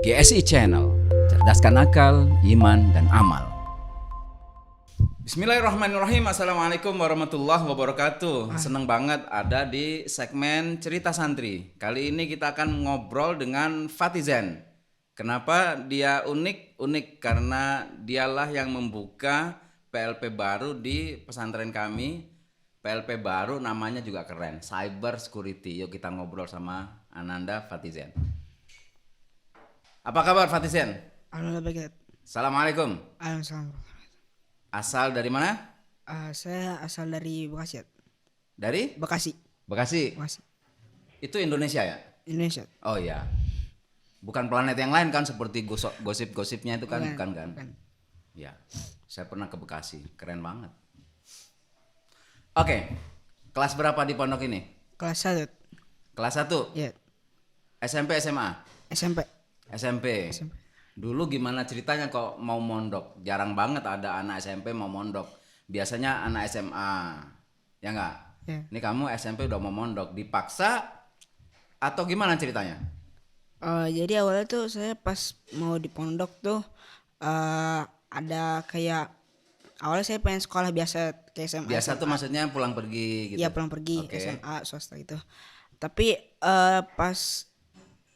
GSI Channel, cerdaskan akal, iman, dan amal. Bismillahirrahmanirrahim. Assalamualaikum warahmatullahi wabarakatuh. Seneng banget ada di segmen Cerita Santri. Kali ini kita akan ngobrol dengan Fatizen. Kenapa dia unik? Unik karena dialah yang membuka PLP baru di pesantren kami. PLP baru namanya juga keren, Cyber Security. Yuk kita ngobrol sama Ananda Fatizen. Apa kabar Fatizen? Alhamdulillah. Assalamualaikum. Alhamdulillah. Asal dari mana? Saya asal dari Bekasi. Dari? Bekasi. Bekasi. Bekasi. Itu Indonesia ya? Indonesia. Oh iya. Bukan planet yang lain kan seperti gosip-gosipnya itu kan? Bukan kan? Bukan. Ya. Saya pernah ke Bekasi. Keren banget. Oke. Kelas berapa di pondok ini? Kelas 1. Kelas 1? Ya. SMP, SMA? SMP. SMP. Dulu gimana ceritanya kok mau mondok? Jarang banget ada anak SMP mau mondok. Biasanya anak SMA. Ya enggak? Ya. Ini kamu SMP udah mau mondok, dipaksa atau gimana ceritanya? Jadi awalnya tuh saya pas mau di pondok tuh ada kayak awalnya saya pengen sekolah biasa kayak SMA. Biasa tuh maksudnya pulang pergi gitu. Iya, pulang pergi. Oke. SMA swasta itu. Tapi pas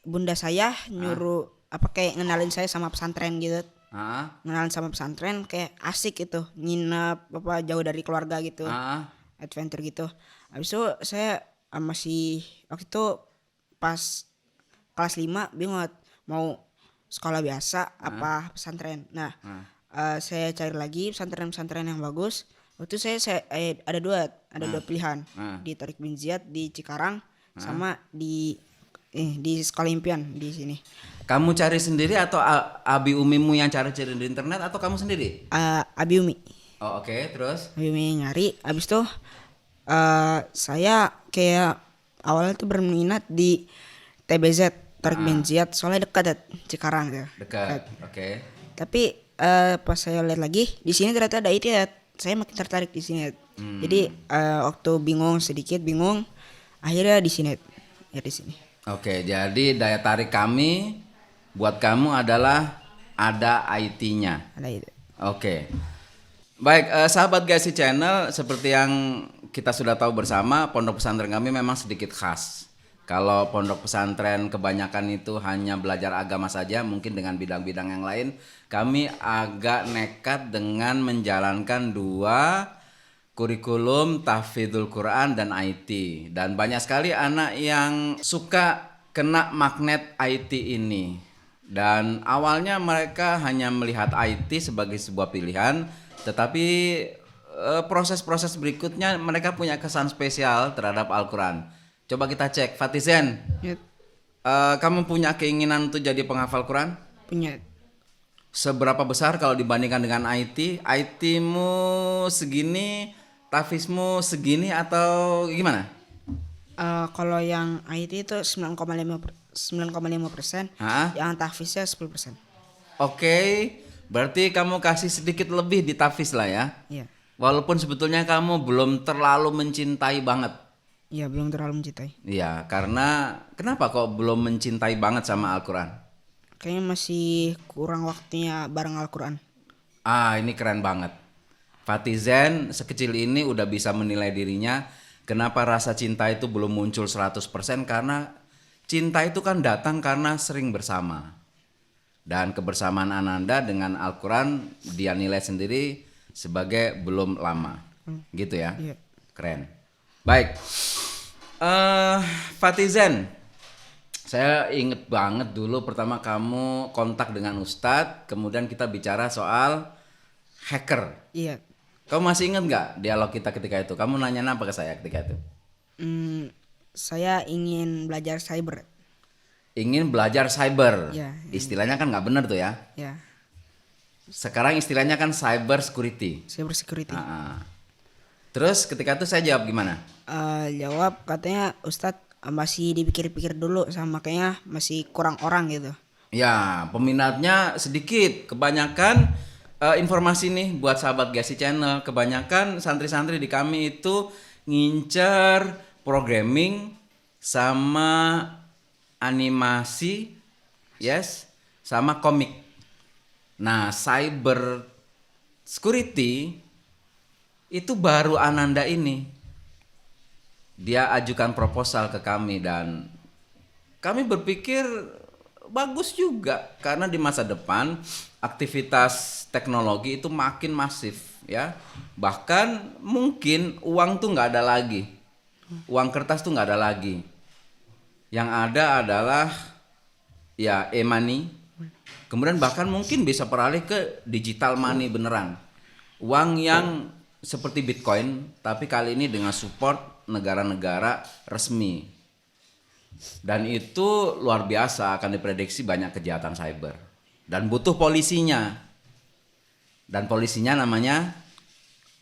bunda saya nyuruh kayak ngenalin saya sama pesantren gitu. Ngenalin sama pesantren kayak asik gitu, nginep jauh dari keluarga gitu. Adventure gitu. Habis itu saya masih waktu itu pas kelas 5 bingung mau sekolah biasa apa pesantren. Nah, saya cari lagi pesantren-pesantren yang bagus. Waktu saya ada dua pilihan. Di Tariq bin Ziyad di Cikarang sama di Sekolah Impian di sini. Kamu cari sendiri atau abi umimu yang cari-cari di internet atau kamu sendiri? Abi Umi. Oh, oke, terus? Abi Umi nyari. Abis itu saya kayak awalnya tuh berminat di TBZ Tariq bin Ziyad soalnya dekat Cikarang ya. Dekat. Oke. Tapi pas saya lihat lagi di sini ternyata ada IT ya. Saya makin tertarik di sini. Jadi waktu sedikit bingung, akhirnya di sini. Ya di sini. Oke, jadi daya tarik kami buat kamu adalah ada IT-nya. Ada itu. Oke. Baik, sahabat GSI Channel, seperti yang kita sudah tahu bersama, pondok pesantren kami memang sedikit khas. Kalau pondok pesantren kebanyakan itu hanya belajar agama saja, mungkin dengan bidang-bidang yang lain, kami agak nekat dengan menjalankan dua kurikulum tahfidzul Quran dan IT. Dan banyak sekali anak yang suka kena magnet IT ini. Dan awalnya mereka hanya melihat IT sebagai sebuah pilihan, tetapi proses-proses berikutnya mereka punya kesan spesial terhadap Al-Quran. Coba kita cek, Fatizen, kamu punya keinginan untuk jadi penghafal Quran? Punya. Seberapa besar kalau dibandingkan dengan IT? IT-mu segini, tahfizmu segini atau gimana? Kalau yang IT itu 9,5%, yang tahfiznya 10%. Oke, berarti kamu kasih sedikit lebih di tahfiz lah ya? Iya. Walaupun sebetulnya kamu belum terlalu mencintai banget. Iya, belum terlalu mencintai. Iya, karena kenapa kok belum mencintai banget sama Al-Quran? Kayaknya masih kurang waktunya bareng Al-Quran. Ini keren banget. Fatizen sekecil ini udah bisa menilai dirinya. Kenapa rasa cinta itu belum muncul 100%? Karena cinta itu kan datang karena sering bersama. Dan kebersamaan Ananda dengan Al-Quran dia nilai sendiri sebagai belum lama. Gitu ya? Iya. Keren. Baik. Fatizen, saya inget banget dulu pertama kamu kontak dengan Ustadz, kemudian kita bicara soal hacker. Iya. Kamu masih inget nggak dialog kita ketika itu? Kamu nanya apa ke saya ketika itu? Saya ingin belajar cyber. Ingin belajar cyber. Ya. Istilahnya kan nggak benar tuh ya. Ya. Sekarang istilahnya kan cyber security. Cyber security. Terus ketika itu saya jawab gimana? Jawab katanya Ustadz masih dipikir-pikir dulu sama kayaknya masih kurang orang gitu. Ya, peminatnya sedikit. Kebanyakan informasi nih buat sahabat GSI Channel. Kebanyakan santri-santri di kami itu ngincer programming sama animasi, yes, sama komik. Nah, cyber security itu baru Ananda ini. Dia ajukan proposal ke kami dan kami berpikir bagus juga karena di masa depan aktivitas teknologi itu makin masif ya. Bahkan mungkin uang tuh nggak ada lagi. Uang kertas tuh nggak ada lagi. Yang ada adalah ya e-money. Kemudian bahkan mungkin bisa beralih ke digital money beneran. Uang yang seperti Bitcoin tapi kali ini dengan support negara-negara resmi. Dan itu luar biasa, akan diprediksi banyak kejahatan cyber. Dan butuh polisinya. Dan polisinya namanya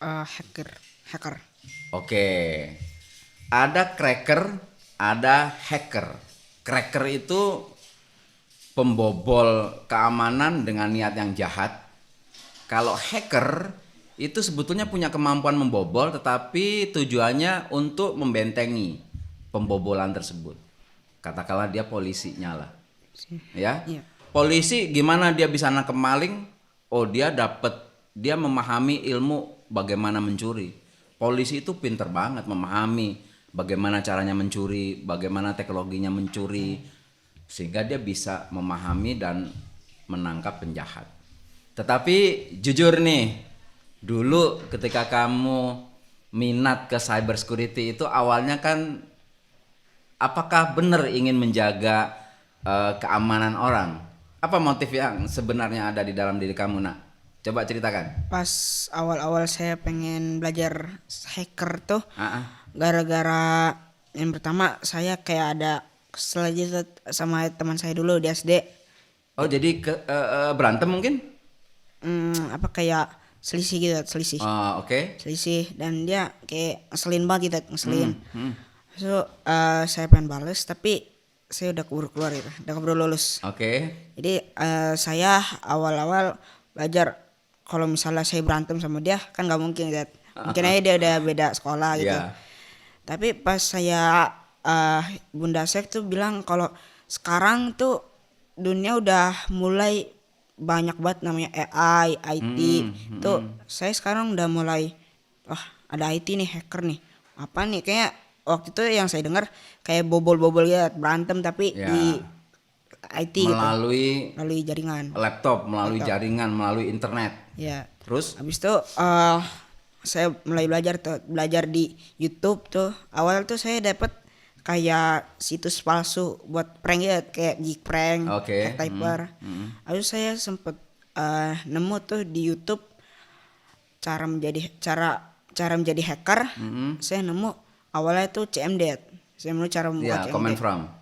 hacker. Oke. Ada cracker, ada hacker. Cracker itu pembobol keamanan dengan niat yang jahat. Kalau hacker itu sebetulnya punya kemampuan membobol tetapi tujuannya untuk membentengi pembobolan tersebut. Katakanlah dia polisinya lah. Ya. Iya. Polisi gimana dia bisa nangkep maling? Oh, dia memahami ilmu bagaimana mencuri. Polisi itu pinter banget memahami bagaimana caranya mencuri, bagaimana teknologinya mencuri, sehingga dia bisa memahami dan menangkap penjahat. Tetapi jujur nih, dulu ketika kamu minat ke cyber security itu awalnya kan apakah benar ingin menjaga keamanan orang? Apa motif yang sebenarnya ada di dalam diri kamu, Nak? Coba ceritakan. Pas awal-awal saya pengen belajar hacker tuh, Ah. gara-gara yang pertama saya kayak ada kesel aja sama teman saya dulu di SD. Oh, jadi berantem mungkin? Apa kayak selisih gitu, selisih. Oh, oke. Selisih dan dia kayak ngeselin banget gitu, ngeselin. So saya pengen bales tapi saya udah keburu keluar gitu, udah keburu lulus. Oke. Jadi saya awal-awal belajar kalau misalnya saya berantem sama dia kan nggak mungkin gitu. Mungkin aja dia udah beda sekolah gitu. Yeah. Tapi pas saya Bunda Sek tuh bilang kalau sekarang tuh dunia udah mulai banyak banget namanya AI, IT. Tuh saya sekarang udah mulai ada IT nih, hacker nih. Apa nih kayak waktu itu yang saya dengar kayak bobol-bobol ya berantem tapi di IT melalui jaringan. Laptop, melalui jaringan, melalui internet. Ya. Terus? Habis itu saya mulai belajar di YouTube tuh. Awal tuh saya dapat kayak situs palsu buat prank ya kayak Geekprank, Hacktyper. Habis saya sempet nemu tuh di YouTube cara menjadi hacker. Saya nemu awalnya tuh CMD. Saya nemu cara membuat CMD.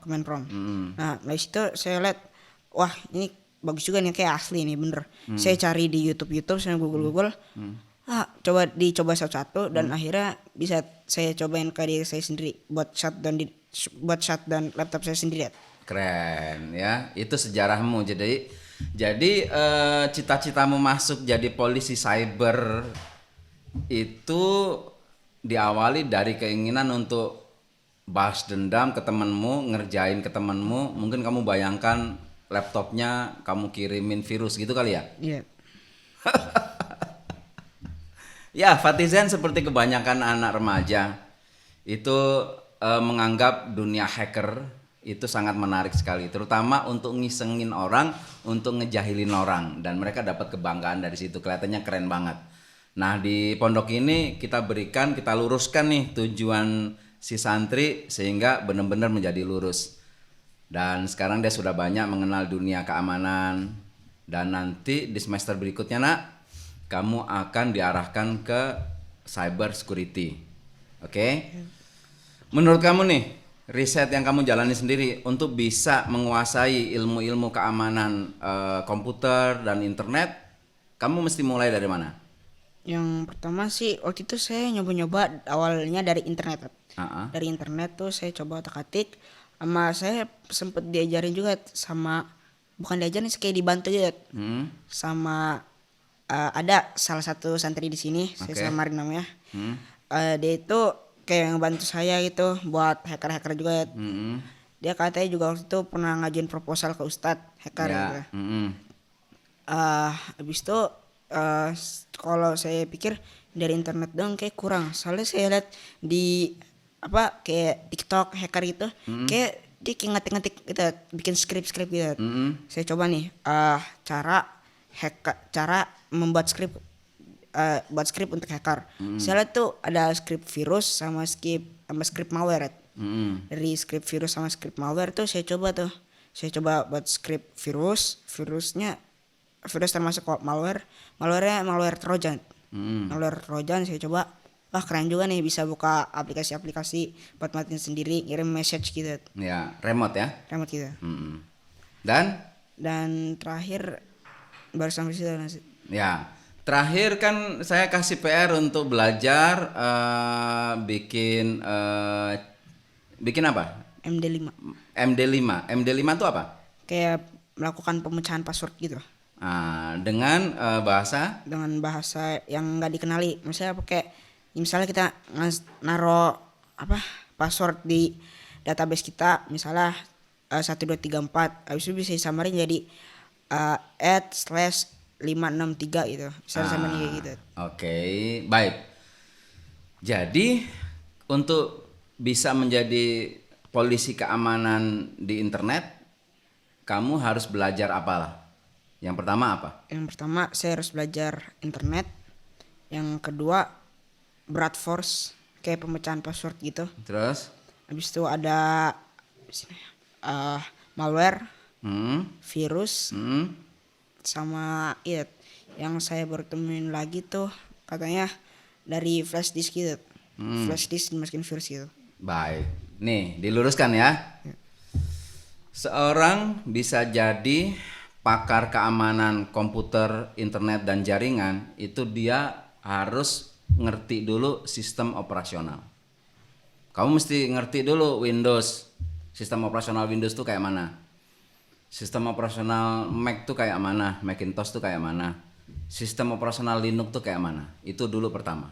Command prompt. Nah, dari situ saya lihat wah, ini bagus juga nih kayak asli nih bener. Saya cari di YouTube, saya Google. Dicoba satu-satu dan akhirnya bisa saya cobain ke diri saya sendiri buat shutdown laptop saya sendiri. Keren ya, itu sejarahmu. Jadi cita-citamu masuk jadi polisi cyber itu diawali dari keinginan untuk balas dendam ke temanmu, ngerjain ke temanmu. Mungkin kamu bayangkan laptopnya kamu kirimin virus gitu kali ya? Iya. Ya, Fatizen seperti kebanyakan anak remaja itu menganggap dunia hacker itu sangat menarik sekali, terutama untuk ngisengin orang, untuk ngejahilin orang, dan mereka dapat kebanggaan dari situ. Kelihatannya keren banget. Nah, di pondok ini kita luruskan nih tujuan si santri sehingga benar-benar menjadi lurus. Dan sekarang dia sudah banyak mengenal dunia keamanan, dan nanti di semester berikutnya, Nak, kamu akan diarahkan ke cyber security. Oke? Menurut kamu nih, riset yang kamu jalani sendiri untuk bisa menguasai ilmu-ilmu keamanan komputer dan internet, kamu mesti mulai dari mana? Yang pertama sih waktu itu saya nyoba-nyoba awalnya dari internet. Dari internet tuh saya coba otak-atik, sama saya sempet diajarin juga bukan diajarin sih, kayak dibantu aja sama ada salah satu santri di sini, saya samarin namanya. Dia itu kayak ngebantu saya gitu buat hacker-hacker juga. dia katanya juga waktu itu pernah ngajuin proposal ke Ustadz hacker Ya. gitu. Mm-mm. Habis itu kalau saya pikir dari internet dong kayak kurang. Soalnya saya lihat di kayak TikTok hacker gitu, kayak dia kayak ngetik-ngetik gitu, bikin skrip-skrip gitu. Saya coba nih cara membuat skrip buat skrip untuk hacker. Saya lihat tuh ada skrip virus sama skrip malware. Dari skrip virus sama skrip malware tuh saya coba buat skrip virus termasuk malware Trojan. Malware Trojan saya coba, wah keren juga nih, bisa buka aplikasi-aplikasi buat matiin sendiri, ngirim message gitu, Ya, remote ya. remote gitu. Mm-mm. Dan Terakhir baru sampai situ nasi. ya, terakhir kan saya kasih PR untuk belajar bikin apa? MD5 MD5. MD5 itu apa? kayak melakukan pemecahan password gitu Dengan bahasa dengan bahasa yang nggak dikenali. Misalnya kita naro password di database kita, misalnya 1234, habis itu bisa disamarin jadi @/563 gitu, misalnya samarin kayak gitu. Oke, baik. Jadi untuk bisa menjadi polisi keamanan di internet, kamu harus belajar apalah? Yang pertama apa? Yang pertama saya harus belajar internet, yang kedua brute force kayak pemecahan password gitu. Terus? Habis itu ada malware, virus, sama yang saya baru temuin lagi tuh katanya dari flash disk gitu. Flash disk dimasukin virus gitu. Baik. Nih, diluruskan ya. Seorang bisa jadi pakar keamanan komputer, internet dan jaringan, itu dia harus ngerti dulu sistem operasional. Kamu mesti ngerti dulu Windows. Sistem operasional Windows tuh kayak mana? Sistem operasional Mac tuh kayak mana? Macintosh tuh kayak mana? Sistem operasional Linux tuh kayak mana? Itu dulu pertama.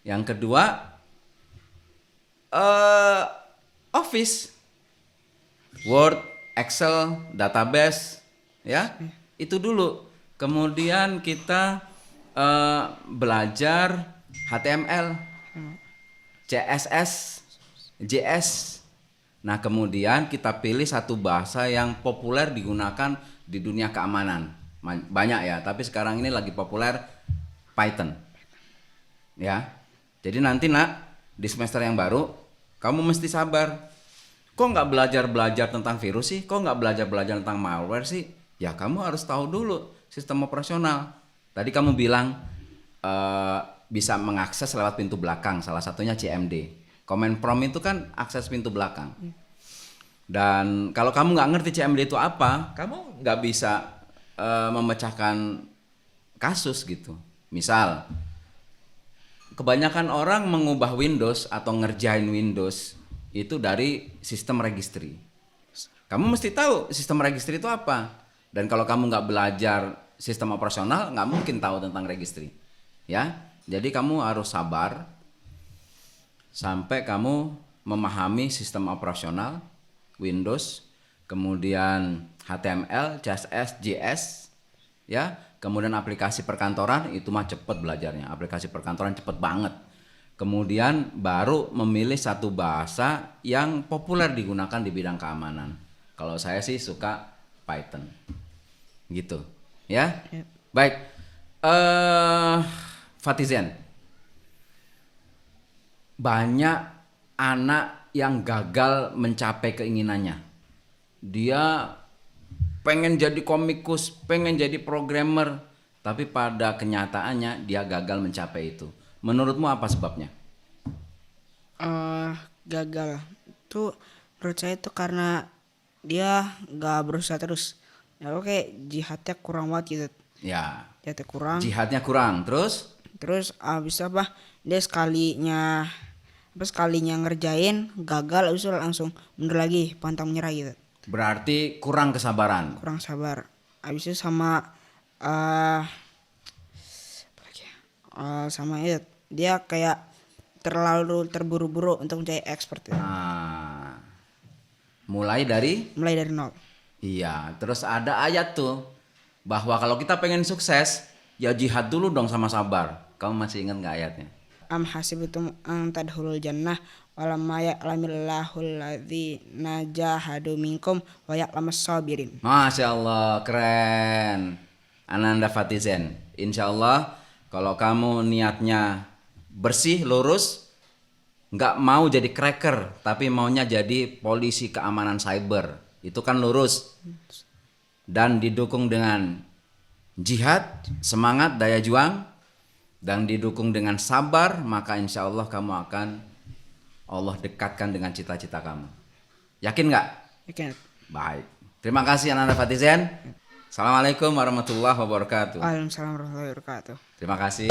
Yang kedua, Office, Word, Excel, database, ya, itu dulu. Kemudian kita belajar HTML, CSS, JS. Nah, kemudian kita pilih satu bahasa yang populer digunakan di dunia keamanan. Banyak ya, tapi sekarang ini lagi populer Python. Ya. Jadi nanti di semester yang baru kamu mesti sabar. Kok nggak belajar tentang virus sih? Kok nggak belajar tentang malware sih? Ya kamu harus tahu dulu sistem operasional. Tadi kamu bilang bisa mengakses lewat pintu belakang, salah satunya CMD. Command prompt itu kan akses pintu belakang. Dan kalau kamu nggak ngerti CMD itu apa, kamu nggak bisa memecahkan kasus gitu. Misal, kebanyakan orang mengubah Windows atau ngerjain Windows itu dari sistem registry. Kamu mesti tahu sistem registry itu apa. Dan kalau kamu nggak belajar sistem operasional, nggak mungkin tahu tentang registry. Ya, jadi kamu harus sabar sampai kamu memahami sistem operasional Windows, kemudian HTML, CSS, JS, ya. Kemudian aplikasi perkantoran itu mah cepet belajarnya. Aplikasi perkantoran cepet banget. Kemudian baru memilih satu bahasa yang populer digunakan di bidang keamanan. Kalau saya sih suka Python. Gitu. Ya. Yep. Baik. Fatizen. Banyak anak yang gagal mencapai keinginannya. Dia pengen jadi komikus, pengen jadi programmer, tapi pada kenyataannya dia gagal mencapai itu. Menurutmu apa sebabnya? Gagal tuh menurut saya tuh karena dia nggak berusaha terus. Ya oke, jihadnya kurang banget gitu. Ya, Jihadnya kurang. jihadnya kurang. Terus abis dia sekalinya ngerjain gagal, abis itu langsung mundur lagi, pantang menyerah gitu. Berarti kurang kesabaran. Kurang sabar. Abis itu sama apa lagi ya? Sama itu dia kayak terlalu terburu-buru untuk menjadi expert gitu. Mulai dari nol. iya, terus ada ayat tuh bahwa kalau kita pengen sukses, ya jihad dulu dong sama sabar. Kamu masih ingat nggak ayatnya? Am hasibtum an tadkhulul jannah walamma ya'lamillahu alladzina jahadu minkum wa ya'lamas sabirin. Masya Allah, keren. Ananda Fatizen. Insya Allah kalau kamu niatnya bersih, lurus, nggak mau jadi cracker, tapi maunya jadi polisi keamanan cyber, itu kan lurus. Dan didukung dengan jihad, semangat, daya juang, dan didukung dengan sabar, maka insya Allah kamu akan Allah dekatkan dengan cita-cita kamu. Yakin nggak? Yakin. Baik. Terima kasih Ananda Fatizen. Assalamualaikum warahmatullahi wabarakatuh. Waalaikumsalam warahmatullahi wabarakatuh. Terima kasih.